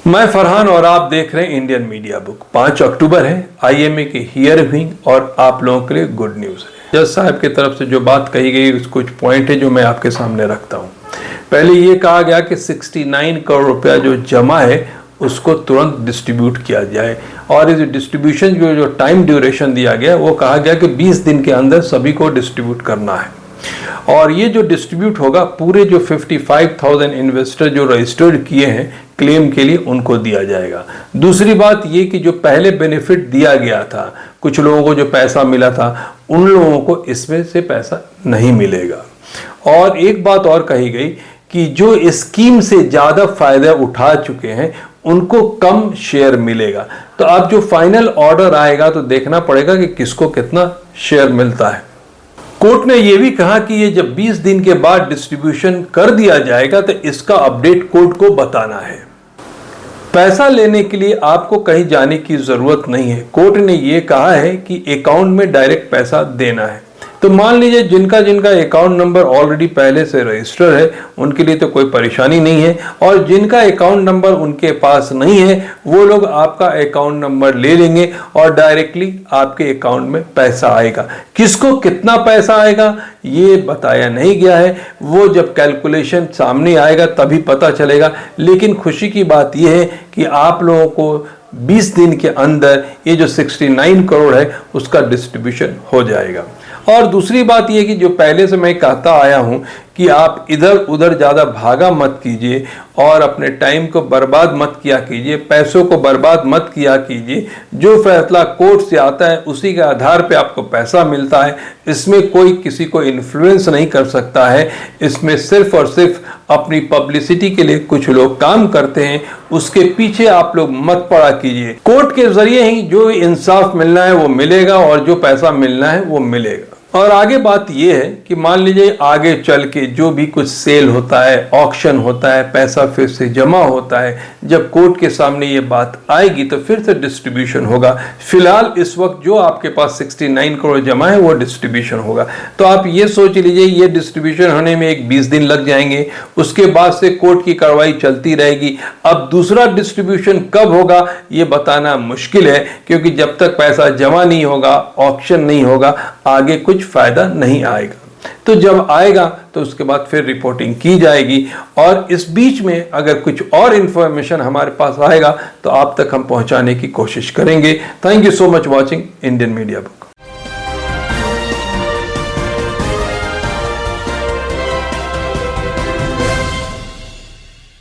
मैं फरहान और आप देख रहे हैं इंडियन मीडिया बुक। 5 अक्टूबर है, आईएमए की हियरिंग और आप लोगों के लिए गुड न्यूज़ है। जज साहब की तरफ से जो बात कही गई कुछ पॉइंट है जो मैं आपके सामने रखता हूं। पहले ये कहा गया कि 69 करोड़ रुपया जो जमा है उसको तुरंत डिस्ट्रीब्यूट किया जाए और इस डिस्ट्रीब्यूशन जो टाइम ड्यूरेशन दिया गया वो कहा गया कि 20 दिन के अंदर सभी को डिस्ट्रीब्यूट करना है और ये जो डिस्ट्रीब्यूट होगा पूरे जो 55,000 इन्वेस्टर जो रजिस्टर्ड किए हैं क्लेम के लिए उनको दिया जाएगा। दूसरी बात ये कि जो पहले बेनिफिट दिया गया था, कुछ लोगों को जो पैसा मिला था उन लोगों को इसमें से पैसा नहीं मिलेगा। और एक बात और कही गई कि जो स्कीम से ज़्यादा फायदा उठा चुके हैं उनको कम शेयर मिलेगा। तो अब जो फाइनल ऑर्डर आएगा तो देखना पड़ेगा कि किसको कितना शेयर मिलता है। कोर्ट ने यह भी कहा कि ये जब 20 दिन के बाद डिस्ट्रीब्यूशन कर दिया जाएगा तो इसका अपडेट कोर्ट को बताना है। पैसा लेने के लिए आपको कहीं जाने की जरूरत नहीं है। कोर्ट ने यह कहा है कि अकाउंट में डायरेक्ट पैसा देना है। तो मान लीजिए जिनका अकाउंट नंबर ऑलरेडी पहले से रजिस्टर है उनके लिए तो कोई परेशानी नहीं है और जिनका अकाउंट नंबर उनके पास नहीं है वो लोग आपका अकाउंट नंबर ले लेंगे और डायरेक्टली आपके अकाउंट में पैसा आएगा। किसको कितना पैसा आएगा ये बताया नहीं गया है, वो जब कैलकुलेशन सामने आएगा तभी पता चलेगा। लेकिन खुशी की बात यह है कि आप लोगों को 20 दिन के अंदर ये जो 69 करोड़ है उसका डिस्ट्रीब्यूशन हो जाएगा। और दूसरी बात यह कि जो पहले से मैं कहता आया हूं कि आप इधर उधर ज़्यादा भागा मत कीजिए और अपने टाइम को बर्बाद मत किया कीजिए, पैसों को बर्बाद मत किया कीजिए। जो फैसला कोर्ट से आता है उसी के आधार पे आपको पैसा मिलता है। इसमें कोई किसी को इन्फ्लुएंस नहीं कर सकता है। इसमें सिर्फ और सिर्फ अपनी पब्लिसिटी के लिए कुछ लोग काम करते हैं, उसके पीछे आप लोग मत पड़ा कीजिए। कोर्ट के जरिए ही जो इंसाफ मिलना है वो मिलेगा और जो पैसा मिलना है वो मिलेगा। और आगे बात यह है कि मान लीजिए आगे चल के जो भी कुछ सेल होता है, ऑक्शन होता है, पैसा फिर से जमा होता है, जब कोर्ट के सामने ये बात आएगी तो फिर से डिस्ट्रीब्यूशन होगा। फिलहाल इस वक्त जो आपके पास 69 करोड़ जमा है वो डिस्ट्रीब्यूशन होगा। तो आप ये सोच लीजिए ये डिस्ट्रीब्यूशन होने में एक 20 दिन लग जाएंगे, उसके बाद से कोर्ट की कार्रवाई चलती रहेगी। अब दूसरा डिस्ट्रीब्यूशन कब होगा ये बताना मुश्किल है क्योंकि जब तक पैसा जमा नहीं होगा, ऑक्शन नहीं होगा, आगे कुछ फायदा नहीं आएगा। तो जब आएगा तो उसके बाद फिर रिपोर्टिंग की जाएगी और इस बीच में अगर कुछ और इंफॉर्मेशन हमारे पास आएगा तो आप तक हम पहुंचाने की कोशिश करेंगे। Thank you so much watching Indian media book.